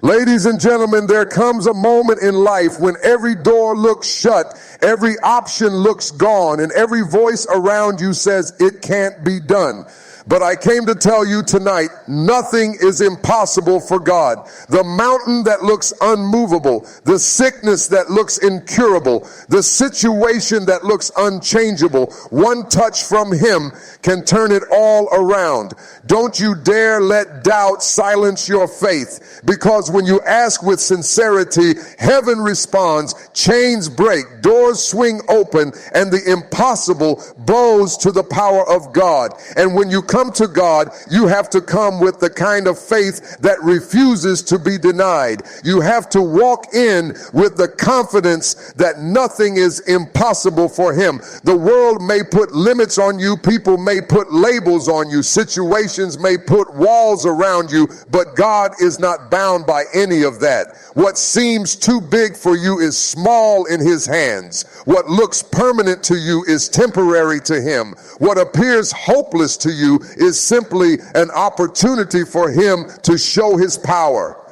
Ladies and gentlemen, there comes a moment in life when every door looks shut, every option looks gone, and every voice around you says it can't be done. But I came to tell you tonight, nothing is impossible for God. The mountain that looks unmovable, the sickness that looks incurable, the situation that looks unchangeable, one touch from Him can turn it all around. Don't you dare let doubt silence your faith, because when you ask with sincerity, heaven responds, chains break, doors swing open, and the impossible bows to the power of God. And when you come to God, you have to come with the kind of faith that refuses to be denied. You have to walk in with the confidence that nothing is impossible for Him. The world may put limits on you, people may put labels on you, situations may put walls around you, but God is not bound by any of that. What seems too big for you is small in His hands. What looks permanent to you is temporary to Him. What appears hopeless to you is simply an opportunity for Him to show His power.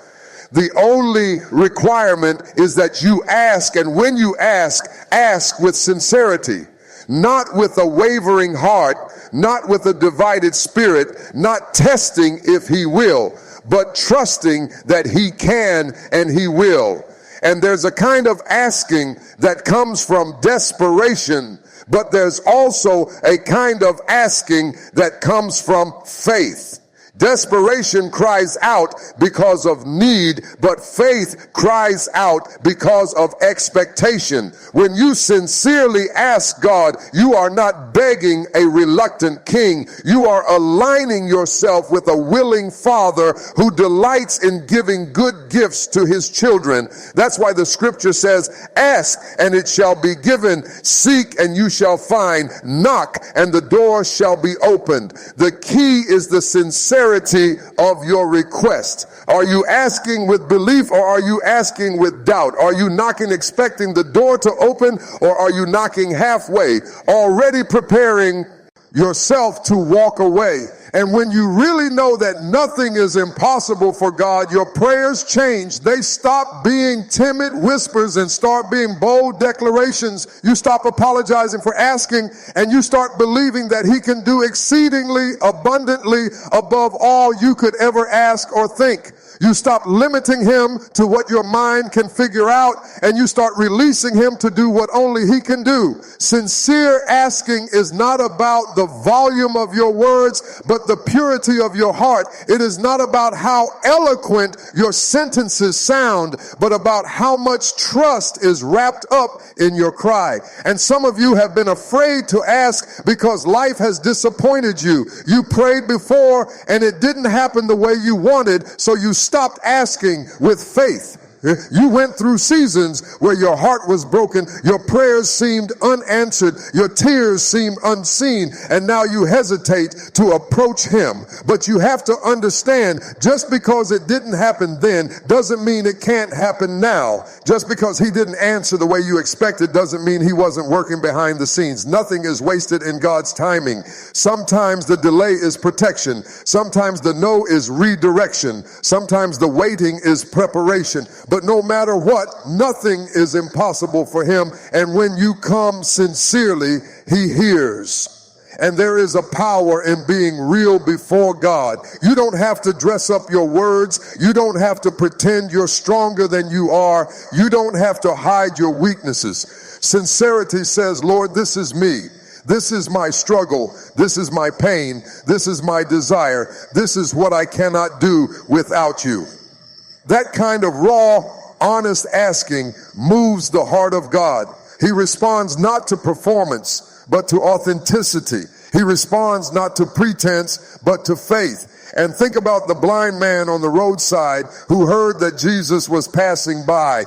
The only requirement is that you ask, and when you ask with sincerity, not with a wavering heart, not with a divided spirit, not testing if He will, but trusting that He can and He will. And there's a kind of asking that comes from desperation, but there's also a kind of asking that comes from faith. Desperation cries out because of need, but faith cries out because of expectation. When you sincerely ask God, you are not begging a reluctant king. You are aligning yourself with a willing Father who delights in giving good gifts to His children. That's why the scripture says, ask and it shall be given, seek and you shall find, knock and the door shall be opened. The key is the sincerity of your request. Are you asking with belief, or are you asking with doubt? Are you knocking expecting the door to open, or are you knocking halfway, already preparing yourself to walk away? And when you really know that nothing is impossible for God, your prayers change. They stop being timid whispers and start being bold declarations. You stop apologizing for asking, and you start believing that He can do exceedingly abundantly above all you could ever ask or think. You stop limiting Him to what your mind can figure out, and you start releasing Him to do what only He can do. Sincere asking is not about the volume of your words, but the purity of your heart. It is not about how eloquent your sentences sound, but about how much trust is wrapped up in your cry. And some of you have been afraid to ask because life has disappointed you. You prayed before and it didn't happen the way you wanted, so you stopped asking with faith. You went through seasons where your heart was broken, your prayers seemed unanswered, your tears seemed unseen, and now you hesitate to approach Him. But you have to understand, just because it didn't happen then doesn't mean it can't happen now. Just because He didn't answer the way you expected doesn't mean He wasn't working behind the scenes. Nothing is wasted in God's timing. Sometimes the delay is protection. Sometimes the no is redirection. Sometimes the waiting is preparation. But no matter what, nothing is impossible for Him. And when you come sincerely, He hears. And there is a power in being real before God. You don't have to dress up your words. You don't have to pretend you're stronger than you are. You don't have to hide your weaknesses. Sincerity says, Lord, this is me. This is my struggle. This is my pain. This is my desire. This is what I cannot do without you. That kind of raw, honest asking moves the heart of God. He responds not to performance, but to authenticity. He responds not to pretense, but to faith. And think about the blind man on the roadside who heard that Jesus was passing by.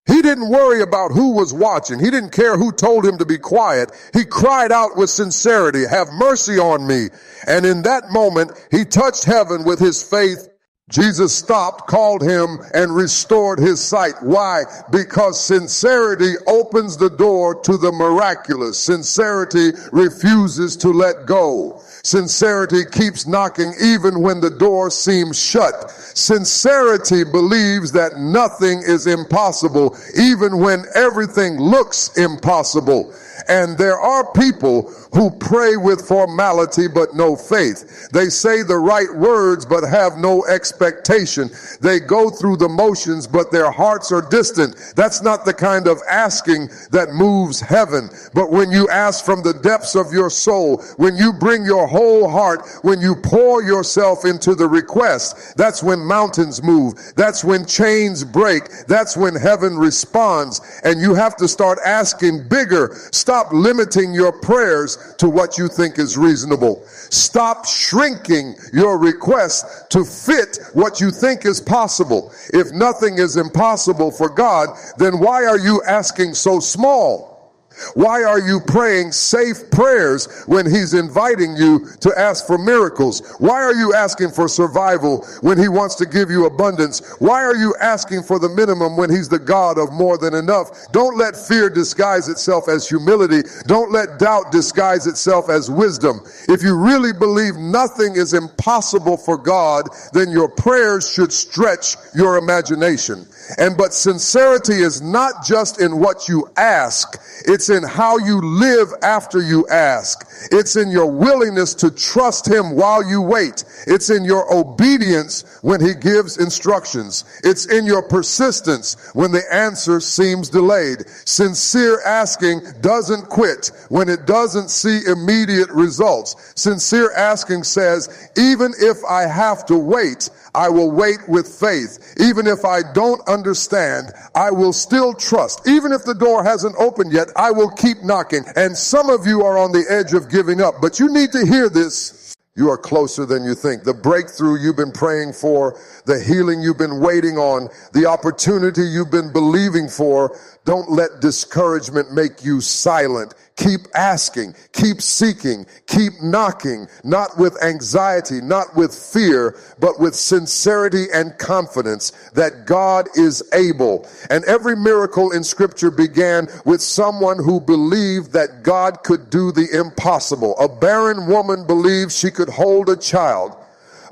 He didn't worry about who was watching. He didn't care who told him to be quiet. He cried out with sincerity, "Have mercy on me." And in that moment, he touched heaven with his faith. Jesus stopped, called him, and restored his sight. Why? Because sincerity opens the door to the miraculous. Sincerity refuses to let go. Sincerity keeps knocking even when the door seems shut. Sincerity believes that nothing is impossible even when everything looks impossible. And there are people who pray with formality but no faith. They say the right words but have no expectation. They go through the motions but their hearts are distant. That's not the kind of asking that moves heaven. But when you ask from the depths of your soul, when you bring your whole heart, when you pour yourself into the request, that's when mountains move. That's when chains break. That's when heaven responds. And you have to start asking bigger. Stop limiting your prayers to what you think is reasonable. Stop shrinking your request to fit what you think is possible. If nothing is impossible for God, then why are you asking so small? Why are you praying safe prayers when he's inviting you to ask for miracles? Why are you asking for survival when he wants to give you abundance? Why are you asking for the minimum when he's the God of more than enough? Don't let fear disguise itself as humility. Don't let doubt disguise itself as wisdom. If you really believe nothing is impossible for God, then your prayers should stretch your imagination. But sincerity is not just in what you ask. It's in how you live after you ask. It's in your willingness to trust him while you wait. It's in your obedience when he gives instructions. It's in your persistence when the answer seems delayed. Sincere asking doesn't quit when it doesn't see immediate results. Sincere asking says, even if I have to wait, I will wait with faith. Even if I don't understand, I will still trust. Even if the door hasn't opened yet, I will keep knocking. And some of you are on the edge of giving up, but you need to hear this. You are closer than you think. The breakthrough you've been praying for, the healing you've been waiting on, the opportunity you've been believing for, don't let discouragement make you silent. Keep asking, keep seeking, keep knocking, not with anxiety, not with fear, but with sincerity and confidence that God is able. And every miracle in Scripture began with someone who believed that God could do the impossible. A barren woman believed she could hold a child.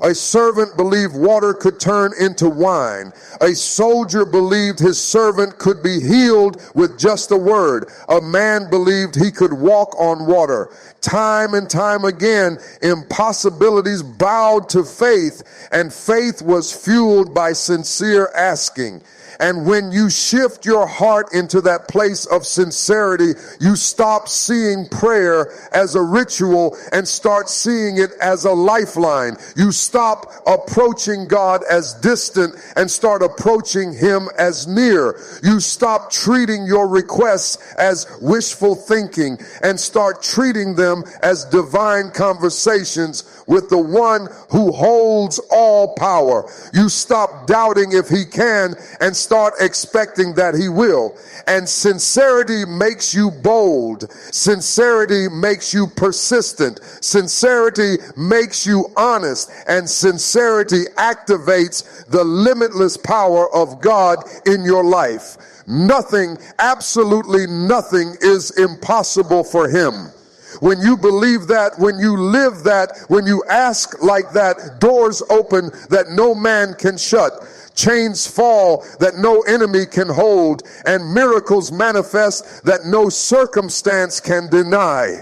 A servant believed water could turn into wine. A soldier believed his servant could be healed with just a word. A man believed he could walk on water. Time and time again, impossibilities bowed to faith, and faith was fueled by sincere asking. And when you shift your heart into that place of sincerity, you stop seeing prayer as a ritual and start seeing it as a lifeline. You stop approaching God as distant and start approaching him as near. You stop treating your requests as wishful thinking and start treating them as divine conversations with the one who holds all power. You stop doubting if he can and start expecting that he will. And sincerity makes you bold. Sincerity makes you persistent. Sincerity makes you honest. And sincerity activates the limitless power of God in your life. Nothing, absolutely nothing is impossible for him. When you believe that, when you live that, when you ask like that, doors open that no man can shut. Chains fall that no enemy can hold, and miracles manifest that no circumstance can deny.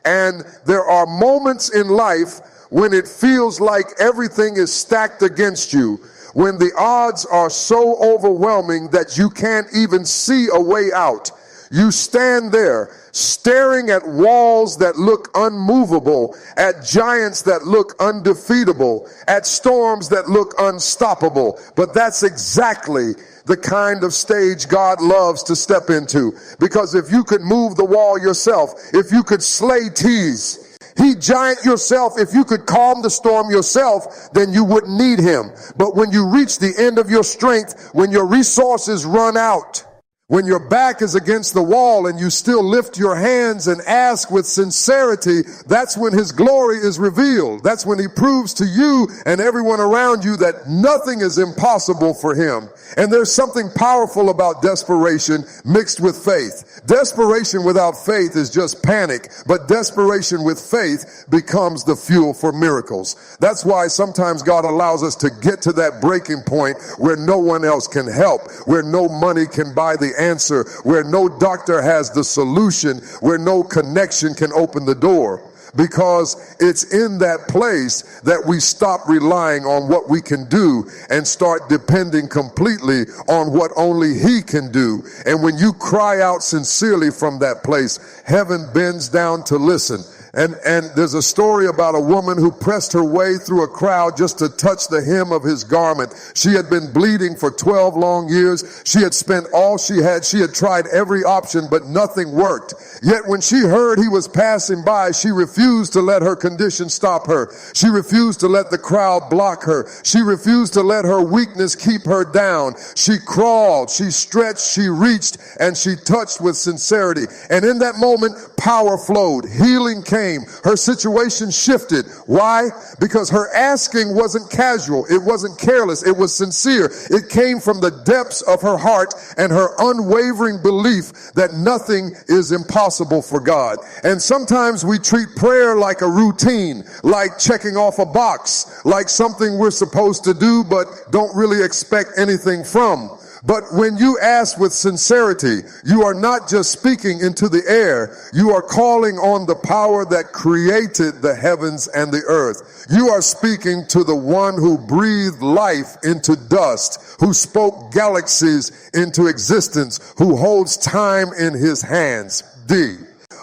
And there are moments in life when it feels like everything is stacked against you, when the odds are so overwhelming that you can't even see a way out. You stand there staring at walls that look unmovable, at giants that look undefeatable, at storms that look unstoppable. But that's exactly the kind of stage God loves to step into. Because if you could move the wall yourself, if you could slay T's, giant yourself, if you could calm the storm yourself, then you wouldn't need him. But when you reach the end of your strength, when your resources run out, When your back is against the wall and you still lift your hands and ask with sincerity, that's when his glory is revealed. That's when he proves to you and everyone around you that nothing is impossible for him. And there's something powerful about desperation mixed with faith. Desperation without faith is just panic, but desperation with faith becomes the fuel for miracles. That's why sometimes God allows us to get to that breaking point where no one else can help, where no money can buy the answer, where no doctor has the solution, where no connection can open the door. Because it's in that place that we stop relying on what we can do and start depending completely on what only he can do. And when you cry out sincerely from that place, heaven bends down to listen. And there's a story about a woman who pressed her way through a crowd just to touch the hem of his garment. She had been bleeding for 12 long years. She had spent all she had. She had tried every option, but nothing worked. Yet when she heard he was passing by, she refused to let her condition stop her. She refused to let the crowd block her. She refused to let her weakness keep her down. She crawled, she stretched, she reached, and she touched with sincerity. And in that moment, power flowed. Healing came. Her situation shifted. Why? Because her asking wasn't casual. It wasn't careless. It was sincere. It came from the depths of her heart and her unwavering belief that nothing is impossible for God. And sometimes we treat prayer like a routine, like checking off a box, like something we're supposed to do but don't really expect anything from. But when you ask with sincerity, you are not just speaking into the air. You are calling on the power that created the heavens and the earth. You are speaking to the one who breathed life into dust, who spoke galaxies into existence, who holds time in his hands. D.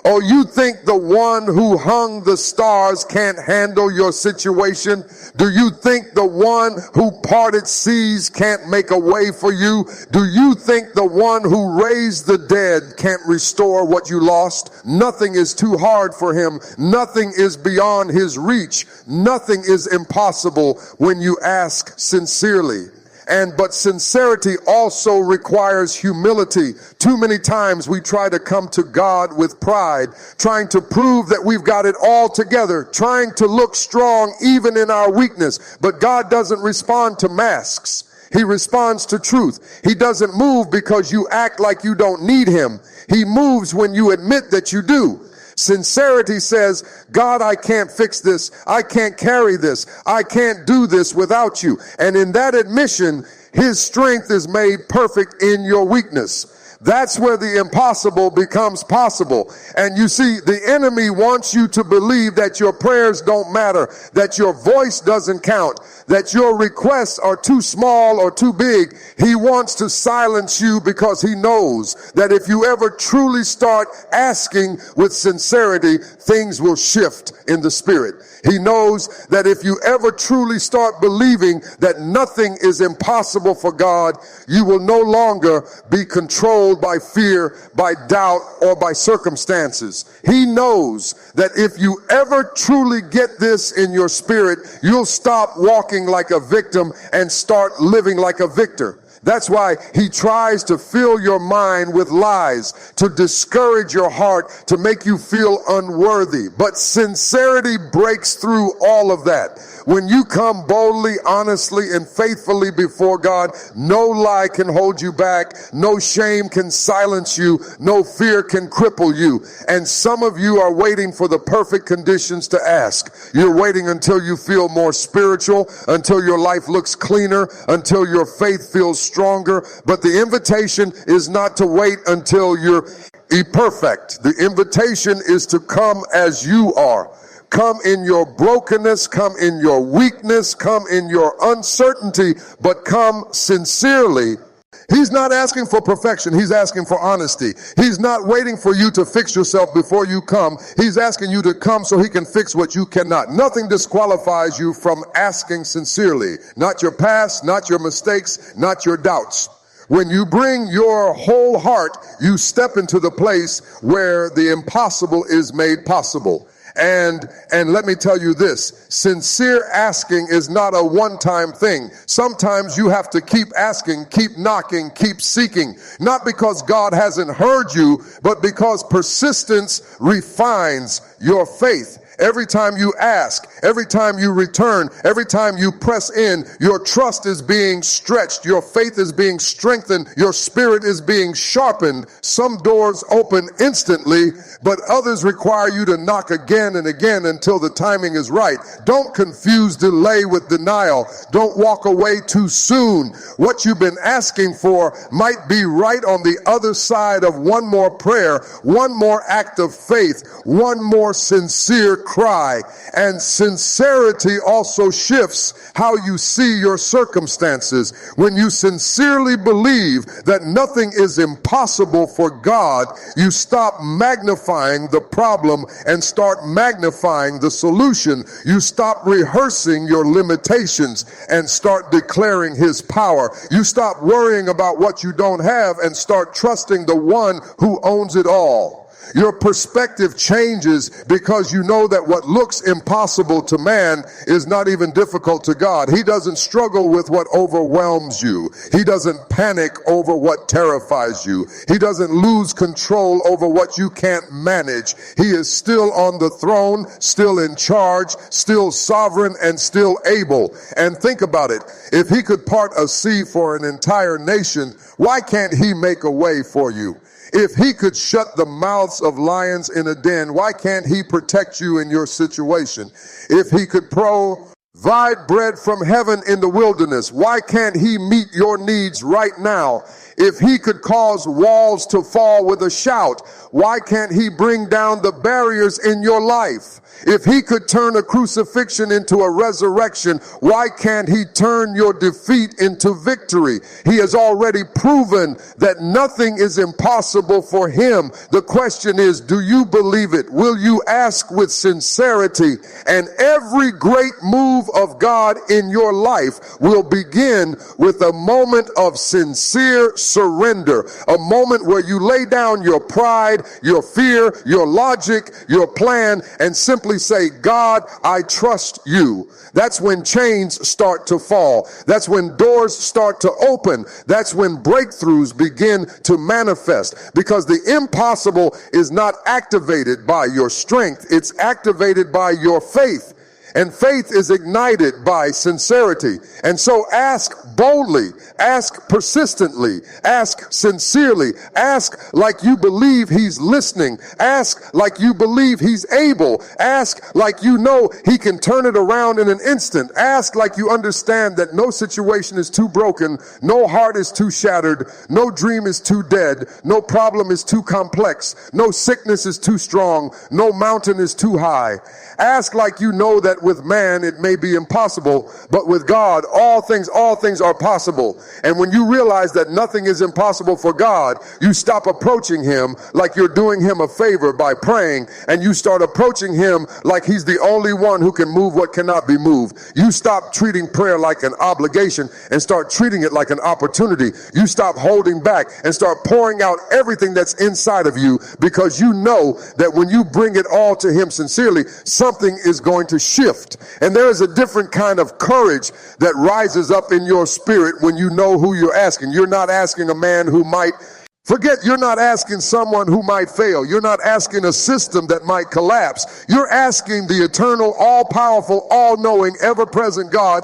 Oh, you think the one who hung the stars can't handle your situation? Do you think the one who parted seas can't make a way for you? Do you think the one who raised the dead can't restore what you lost? Nothing is too hard for him. Nothing is beyond his reach. Nothing is impossible when you ask sincerely. But sincerity also requires humility. Too many times we try to come to God with pride, trying to prove that we've got it all together, trying to look strong even in our weakness. But God doesn't respond to masks. He responds to truth. He doesn't move because you act like you don't need him. He moves when you admit that you do. Sincerity says, God, I can't fix this. I can't carry this. I can't do this without you. And in that admission, his strength is made perfect in your weakness. That's where the impossible becomes possible. And you see, the enemy wants you to believe that your prayers don't matter, that your voice doesn't count, that your requests are too small or too big. He wants to silence you because he knows that if you ever truly start asking with sincerity, things will shift in the spirit. He knows that if you ever truly start believing that nothing is impossible for God, you will no longer be controlled by fear, by doubt, or by circumstances. He knows that if you ever truly get this in your spirit, you'll stop walking like a victim and start living like a victor. That's why he tries to fill your mind with lies, to discourage your heart, to make you feel unworthy. But sincerity breaks through all of that. When you come boldly, honestly, and faithfully before God, no lie can hold you back. No shame can silence you. No fear can cripple you. And some of you are waiting for the perfect conditions to ask. You're waiting until you feel more spiritual, until your life looks cleaner, until your faith feels stronger. But the invitation is not to wait until you're perfect. The invitation is to come as you are. Come in your brokenness, come in your weakness, come in your uncertainty, but come sincerely. He's not asking for perfection. He's asking for honesty. He's not waiting for you to fix yourself before you come. He's asking you to come so he can fix what you cannot. Nothing disqualifies you from asking sincerely. Not your past, not your mistakes, not your doubts. When you bring your whole heart, you step into the place where the impossible is made possible. And let me tell you this, sincere asking is not a one-time thing. Sometimes you have to keep asking, keep knocking, keep seeking. Not because God hasn't heard you, but because persistence refines your faith. Every time you ask, every time you return, every time you press in, your trust is being stretched, your faith is being strengthened, your spirit is being sharpened. Some doors open instantly, but others require you to knock again and again until the timing is right. Don't confuse delay with denial. Don't walk away too soon. What you've been asking for might be right on the other side of one more prayer, one more act of faith, one more sincere cry. And sincerity also shifts how you see your circumstances. When you sincerely believe that nothing is impossible for God, you stop magnifying the problem and start magnifying the solution. You stop rehearsing your limitations and start declaring his power. You stop worrying about what you don't have and start trusting the one who owns it all. Your perspective changes because you know that what looks impossible to man is not even difficult to God. He doesn't struggle with what overwhelms you. He doesn't panic over what terrifies you. He doesn't lose control over what you can't manage. He is still on the throne, still in charge, still sovereign, and still able. And think about it. If he could part a sea for an entire nation, why can't he make a way for you? If he could shut the mouths of lions in a den, why can't he protect you in your situation? If he could provide bread from heaven in the wilderness, why can't he meet your needs right now? If he could cause walls to fall with a shout, why can't he bring down the barriers in your life? If he could turn a crucifixion into a resurrection, why can't he turn your defeat into victory? He has already proven that nothing is impossible for him. The question is, do you believe it? Will you ask with sincerity? And every great move of God in your life will begin with a moment of sincere surrender, a moment where you lay down your pride, your fear, your logic, your plan, and simply say, God, I trust you. That's when chains start to fall. That's when doors start to open. That's when breakthroughs begin to manifest, because the impossible is not activated by your strength. It's activated by your faith. And faith is ignited by sincerity. And so ask boldly, ask persistently, ask sincerely, ask like you believe he's listening, ask like you believe he's able, ask like you know he can turn it around in an instant, ask like you understand that no situation is too broken, no heart is too shattered, no dream is too dead, no problem is too complex, no sickness is too strong, no mountain is too high. Ask like you know that with man it may be impossible, but with God all things are possible. And when you realize that nothing is impossible for God, you stop approaching him like you're doing him a favor by praying, and you start approaching him like he's the only one who can move what cannot be moved. You stop treating prayer like an obligation and start treating it like an opportunity. You stop holding back and start pouring out everything that's inside of you, because you know that when you bring it all to him sincerely, something is going to shift. And there is a different kind of courage that rises up in your spirit when you know who you're asking. You're not asking a man who might forget. You're not asking someone who might fail. You're not asking a system that might collapse. You're asking the eternal, all-powerful, all-knowing, ever-present God.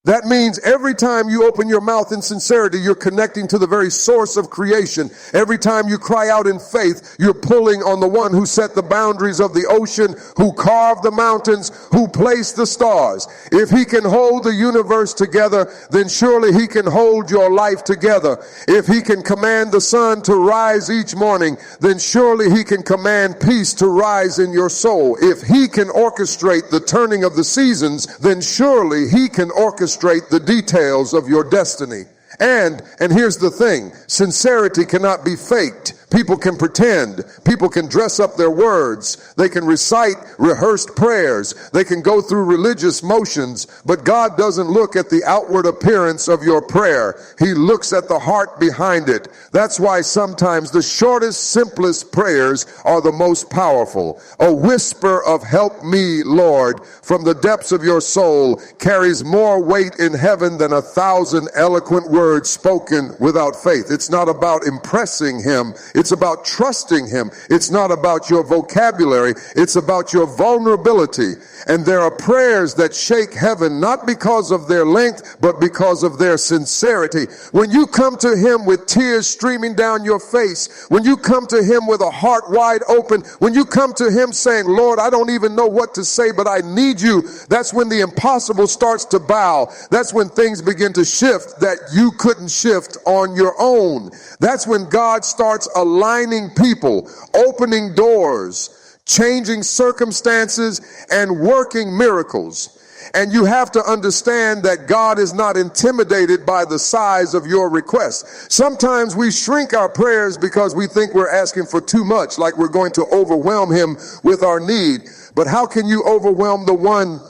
That means every time you open your mouth in sincerity, you're connecting to the very source of creation. Every time you cry out in faith, you're pulling on the one who set the boundaries of the ocean, who carved the mountains, who placed the stars. If he can hold the universe together, then surely he can hold your life together. If he can command the sun to rise each morning, then surely he can command peace to rise in your soul. If he can orchestrate the turning of the seasons, then surely he can orchestrate the details of your destiny. And here's the thing, sincerity cannot be faked. People can pretend. People can dress up their words. They can recite rehearsed prayers. They can go through religious motions. But God doesn't look at the outward appearance of your prayer. He looks at the heart behind it. That's why sometimes the shortest, simplest prayers are the most powerful. A whisper of "help me, Lord," from the depths of your soul carries more weight in heaven than 1,000 eloquent words spoken without faith. It's not about impressing him. It's about trusting him. It's not about your vocabulary. It's about your vulnerability. And there are prayers that shake heaven, not because of their length, but because of their sincerity. When you come to him with tears streaming down your face, when you come to him with a heart wide open, when you come to him saying, "Lord, I don't even know what to say, but I need you," that's when the impossible starts to bow. That's when things begin to shift that you couldn't shift on your own. That's when God starts aligning people, opening doors, changing circumstances, and working miracles. And you have to understand that God is not intimidated by the size of your request. Sometimes we shrink our prayers because we think we're asking for too much, like we're going to overwhelm him with our need. But how can you overwhelm the one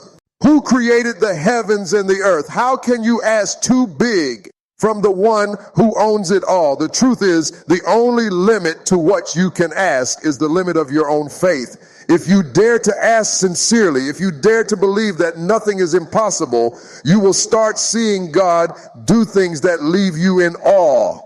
who created the heavens and the earth? How can you ask too big from the one who owns it all? The truth is, the only limit to what you can ask is the limit of your own faith. If you dare to ask sincerely, if you dare to believe that nothing is impossible, you will start seeing God do things that leave you in awe.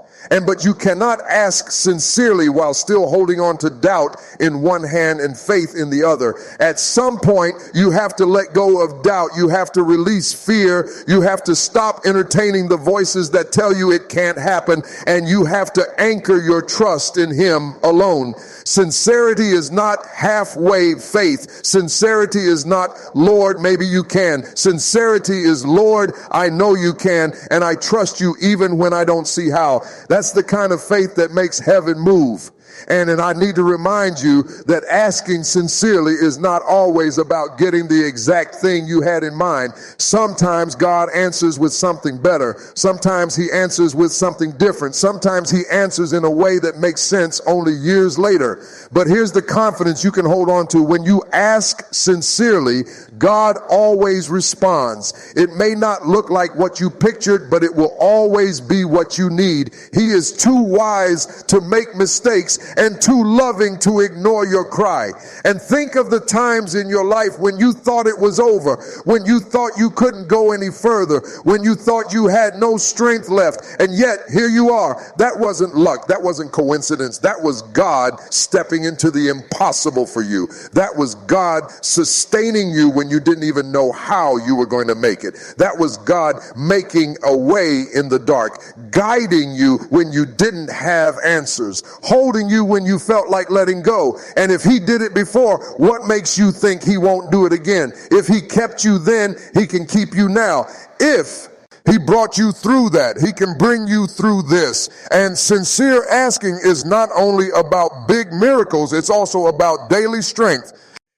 But you cannot ask sincerely while still holding on to doubt in one hand and faith in the other. At some point, you have to let go of doubt. You have to release fear. You have to stop entertaining the voices that tell you it can't happen. And you have to anchor your trust in him alone. Sincerity is not halfway faith. Sincerity is not, "Lord, maybe you can." Sincerity is, "Lord, I know you can, and I trust you even when I don't see how." That's the kind of faith that makes heaven move. And I need to remind you that asking sincerely is not always about getting the exact thing you had in mind. Sometimes God answers with something better. Sometimes he answers with something different. Sometimes he answers in a way that makes sense only years later. But here's the confidence you can hold on to. When you ask sincerely, God always responds. It may not look like what you pictured, but it will always be what you need. He is too wise to make mistakes and too loving to ignore your cry. And think of the times in your life when you thought it was over, when you thought you couldn't go any further, when you thought you had no strength left, and yet here you are. That wasn't luck. That wasn't coincidence. That was God stepping into the impossible for you. That was God sustaining you when you didn't even know how you were going to make it. That was God making a way in the dark, guiding you when you didn't have answers, holding you when you felt like letting go. And if he did it before, what makes you think he won't do it again? If he kept you then, he can keep you now. If he brought you through that, he can bring you through this. And sincere asking is not only about big miracles, it's also about daily strength.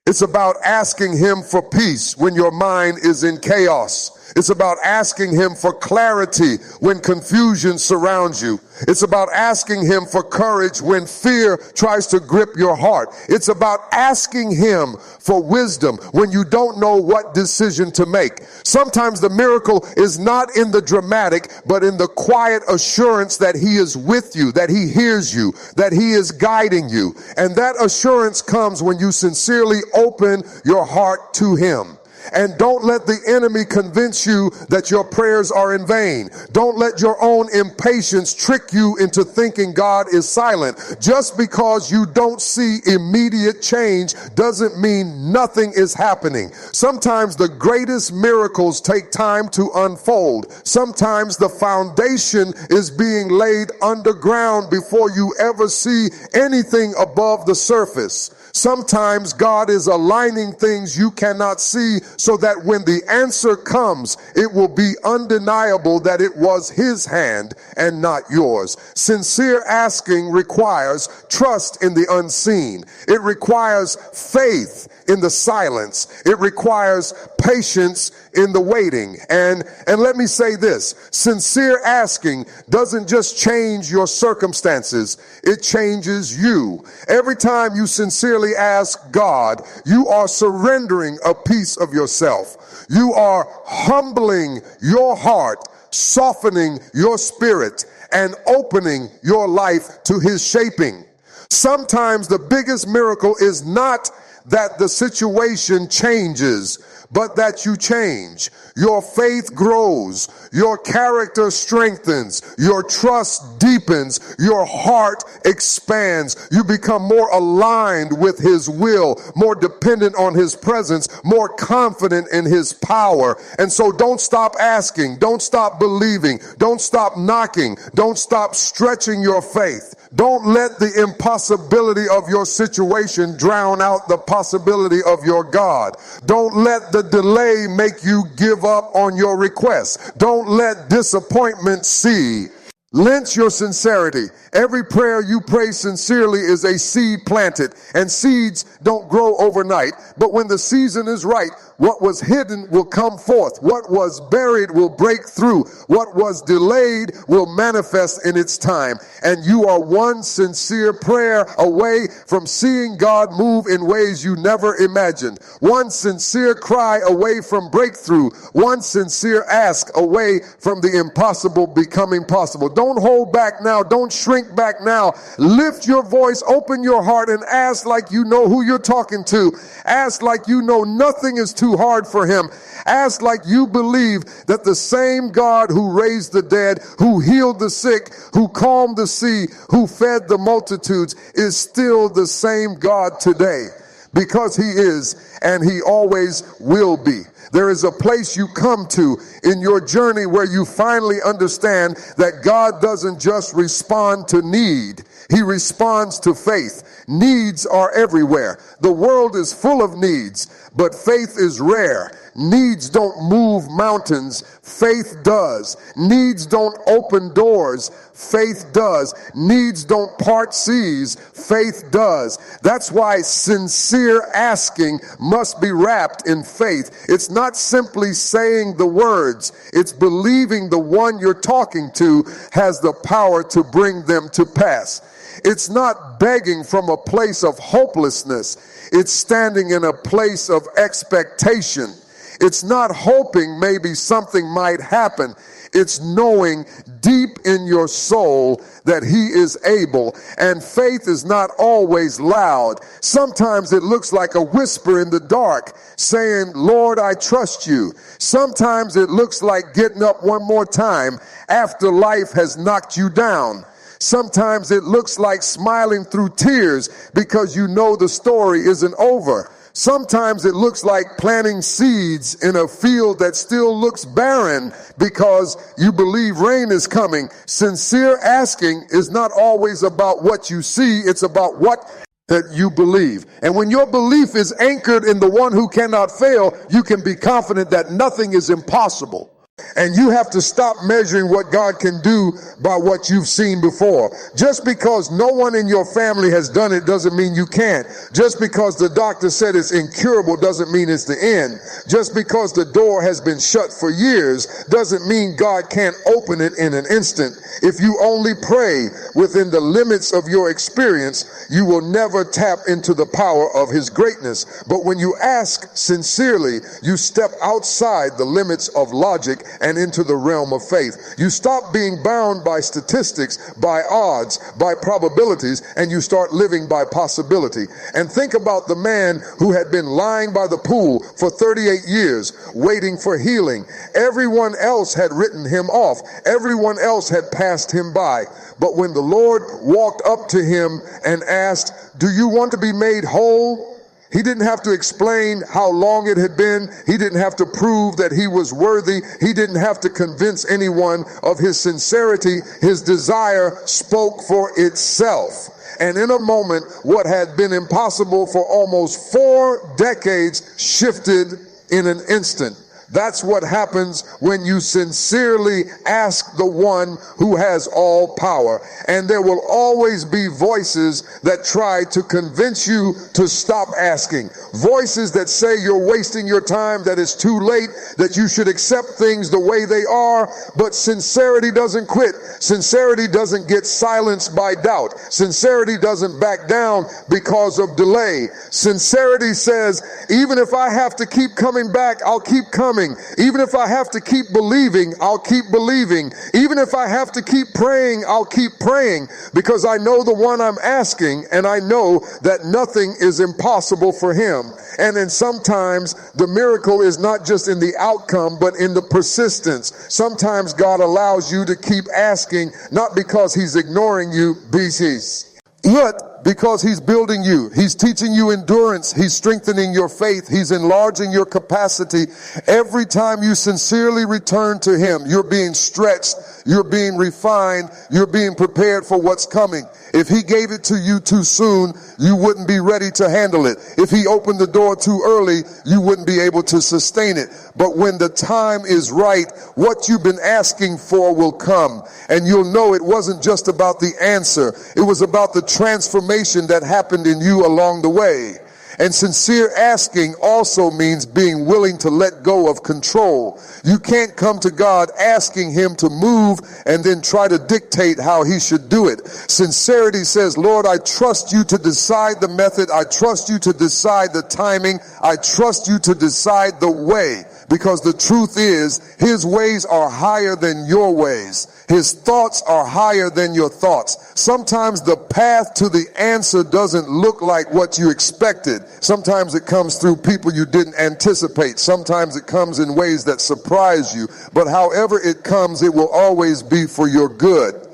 It's about asking him for peace when your mind is in chaos. It's about asking him for clarity when confusion surrounds you. It's about asking him for courage when fear tries to grip your heart. It's about asking him for wisdom when you don't know what decision to make. Sometimes the miracle is not in the dramatic, but in the quiet assurance that he is with you, that he hears you, that he is guiding you. And that assurance comes when you sincerely open your heart to him. And don't let the enemy convince you that your prayers are in vain. Don't let your own impatience trick you into thinking God is silent. Just because you don't see immediate change doesn't mean nothing is happening. Sometimes the greatest miracles take time to unfold. Sometimes the foundation is being laid underground before you ever see anything above the surface. Sometimes God is aligning things you cannot see so that when the answer comes, it will be undeniable that it was his hand and not yours. Sincere asking requires trust in the unseen. It requires faith in the silence. It requires patience in the waiting. And let me say this, sincere asking doesn't just change your circumstances, it changes you. Every time you sincerely ask God, you are surrendering a piece of yourself. You are humbling your heart, softening your spirit, and opening your life to his shaping. Sometimes the biggest miracle is not that the situation changes, but that you change. Your faith grows, your character strengthens, your trust deepens, your heart expands. You become more aligned with his will, more dependent on his presence, more confident in his power. And so don't stop asking, don't stop believing, don't stop knocking, don't stop stretching your faith. Don't let the impossibility of your situation drown out the possibility of your God. Don't let the delay make you give up on your request. Don't let disappointment see. Lynch your sincerity. Every prayer you pray sincerely is a seed planted, and seeds don't grow overnight. But when the season is right, what was hidden will come forth. What was buried will break through. What was delayed will manifest in its time. And you are one sincere prayer away from seeing God move in ways you never imagined. One sincere cry away from breakthrough. One sincere ask away from the impossible becoming possible. Don't hold back now. Don't shrink back now. Lift your voice, open your heart, and ask like you know who you're talking to. Ask like you know nothing is too hard for him. Ask like you believe that the same God who raised the dead, who healed the sick, who calmed the sea, who fed the multitudes, is still the same God today. Because he is, and he always will be. There is a place you come to in your journey where you finally understand that God doesn't just respond to need. He responds to faith. Needs are everywhere. The world is full of needs, but faith is rare. Needs don't move mountains. Faith does. Needs don't open doors. Faith does. Needs don't part seas. Faith does. That's why sincere asking must be wrapped in faith. It's not simply saying the words. It's believing the one you're talking to has the power to bring them to pass. It's not begging from a place of hopelessness. It's standing in a place of expectation. It's not hoping maybe something might happen. It's knowing deep in your soul that he is able. And faith is not always loud. Sometimes it looks like a whisper in the dark saying, Lord, I trust you. Sometimes it looks like getting up one more time after life has knocked you down. Sometimes it looks like smiling through tears because you know the story isn't over. Sometimes it looks like planting seeds in a field that still looks barren because you believe rain is coming. Sincere asking is not always about what you see, it's about what that you believe. And when your belief is anchored in the one who cannot fail, you can be confident that nothing is impossible. And you have to stop measuring what God can do by what you've seen before. Just because no one in your family has done it doesn't mean you can't. Just because the doctor said it's incurable doesn't mean it's the end. Just because the door has been shut for years doesn't mean God can't open it in an instant. If you only pray within the limits of your experience, you will never tap into the power of his greatness. But when you ask sincerely, you step outside the limits of logic and into the realm of faith. You stop being bound by statistics, by odds, by probabilities, and you start living by possibility. And think about the man who had been lying by the pool for 38 years, waiting for healing. Everyone else had written him off. Everyone else had passed him by. But when the Lord walked up to him and asked, "Do you want to be made whole?" He didn't have to explain how long it had been. He didn't have to prove that he was worthy. He didn't have to convince anyone of his sincerity. His desire spoke for itself. And in a moment, what had been impossible for almost 4 decades shifted in an instant. That's what happens when you sincerely ask the one who has all power. And there will always be voices that try to convince you to stop asking. Voices that say you're wasting your time, that it's too late, that you should accept things the way they are. But sincerity doesn't quit. Sincerity doesn't get silenced by doubt. Sincerity doesn't back down because of delay. Sincerity says, even if I have to keep coming back, I'll keep coming. Even if I have to keep believing, I'll keep believing. Even if I have to keep praying, I'll keep praying, because I know the one I'm asking, and I know that nothing is impossible for him. And then sometimes the miracle is not just in the outcome, but in the persistence. Sometimes God allows you to keep asking, not because he's ignoring you, but because he's building you. He's teaching you endurance. He's strengthening your faith. He's enlarging your capacity. Every time you sincerely return to him, you're being stretched, you're being refined, you're being prepared for what's coming. If he gave it to you too soon, you wouldn't be ready to handle it. If he opened the door too early, you wouldn't be able to sustain it. But when the time is right, what you've been asking for will come. And you'll know it wasn't just about the answer. It was about the transformation that happened in you along the way. And sincere asking also means being willing to let go of control. You can't come to God asking him to move and then try to dictate how he should do it. Sincerity says, Lord, I trust you to decide the method. I trust you to decide the timing. I trust you to decide the way. Because the truth is, his ways are higher than your ways. His thoughts are higher than your thoughts. Sometimes the path to the answer doesn't look like what you expected. Sometimes it comes through people you didn't anticipate. Sometimes it comes in ways that surprise you. But however it comes, it will always be for your good.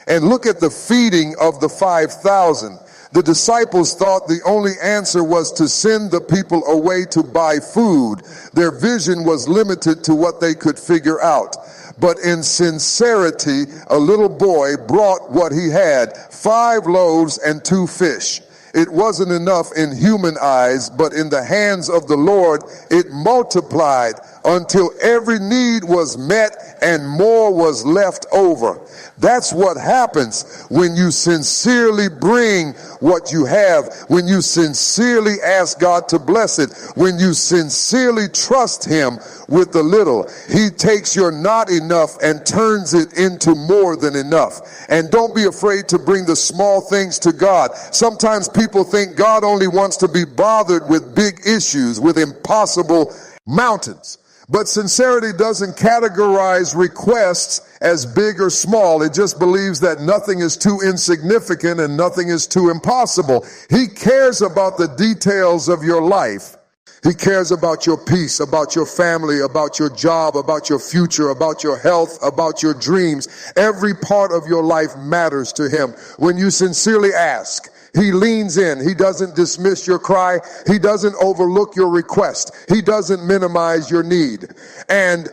And look at the feeding of the 5,000. The disciples thought the only answer was to send the people away to buy food. Their vision was limited to what they could figure out. But in sincerity, a little boy brought what he had, 5 loaves and 2 fish. It wasn't enough in human eyes, but in the hands of the Lord, it multiplied until every need was met and more was left over. That's what happens when you sincerely bring what you have, when you sincerely ask God to bless it, when you sincerely trust him with the little. He takes your not enough and turns it into more than enough. And don't be afraid to bring the small things to God. Sometimes people think God only wants to be bothered with big issues, with impossible mountains. But sincerity doesn't categorize requests as big or small. It just believes that nothing is too insignificant and nothing is too impossible. He cares about the details of your life. He cares about your peace, about your family, about your job, about your future, about your health, about your dreams. Every part of your life matters to him. When you sincerely ask, he leans in. He doesn't dismiss your cry. He doesn't overlook your request. He doesn't minimize your need. And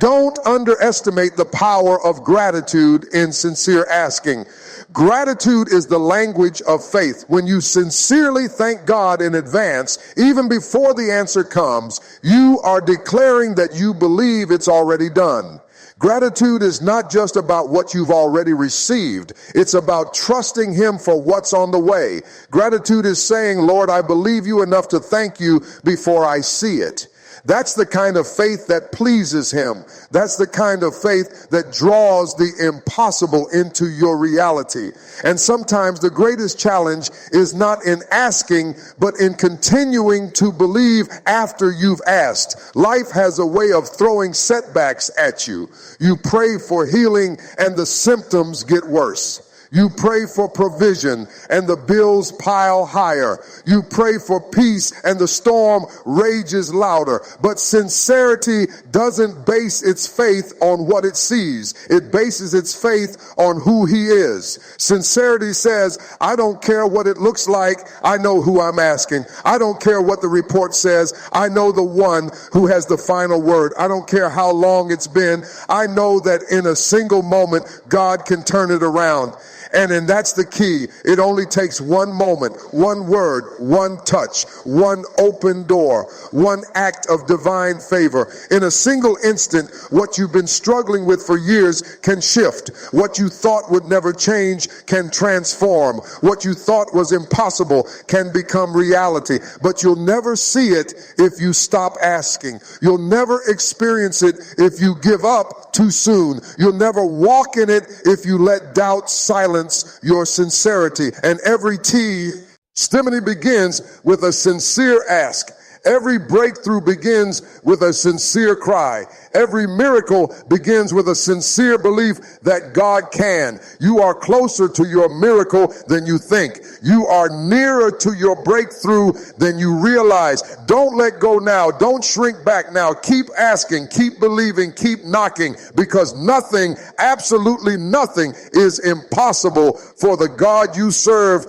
don't underestimate the power of gratitude in sincere asking. Gratitude is the language of faith. When you sincerely thank God in advance, even before the answer comes, you are declaring that you believe it's already done. Gratitude is not just about what you've already received. It's about trusting him for what's on the way. Gratitude is saying, Lord, I believe you enough to thank you before I see it. That's the kind of faith that pleases him. That's the kind of faith that draws the impossible into your reality. And sometimes the greatest challenge is not in asking, but in continuing to believe after you've asked. Life has a way of throwing setbacks at you. You pray for healing and the symptoms get worse. You pray for provision and the bills pile higher. You pray for peace and the storm rages louder. But sincerity doesn't base its faith on what it sees. It bases its faith on who he is. Sincerity says, I don't care what it looks like. I know who I'm asking. I don't care what the report says. I know the one who has the final word. I don't care how long it's been. I know that in a single moment, God can turn it around. And that's the key. It only takes one moment, one word, one touch, one open door, one act of divine favor. In a single instant, what you've been struggling with for years can shift. What you thought would never change can transform. What you thought was impossible can become reality. But you'll never see it if you stop asking. You'll never experience it if you give up too soon. You'll never walk in it if you let doubt silence your sincerity. And every testimony begins with a sincere ask. Every breakthrough begins with a sincere cry. Every miracle begins with a sincere belief that God can. You are closer to your miracle than you think. You are nearer to your breakthrough than you realize. Don't let go now. Don't shrink back now. Keep asking, keep believing, keep knocking, because nothing, absolutely nothing, is impossible for the God you serve.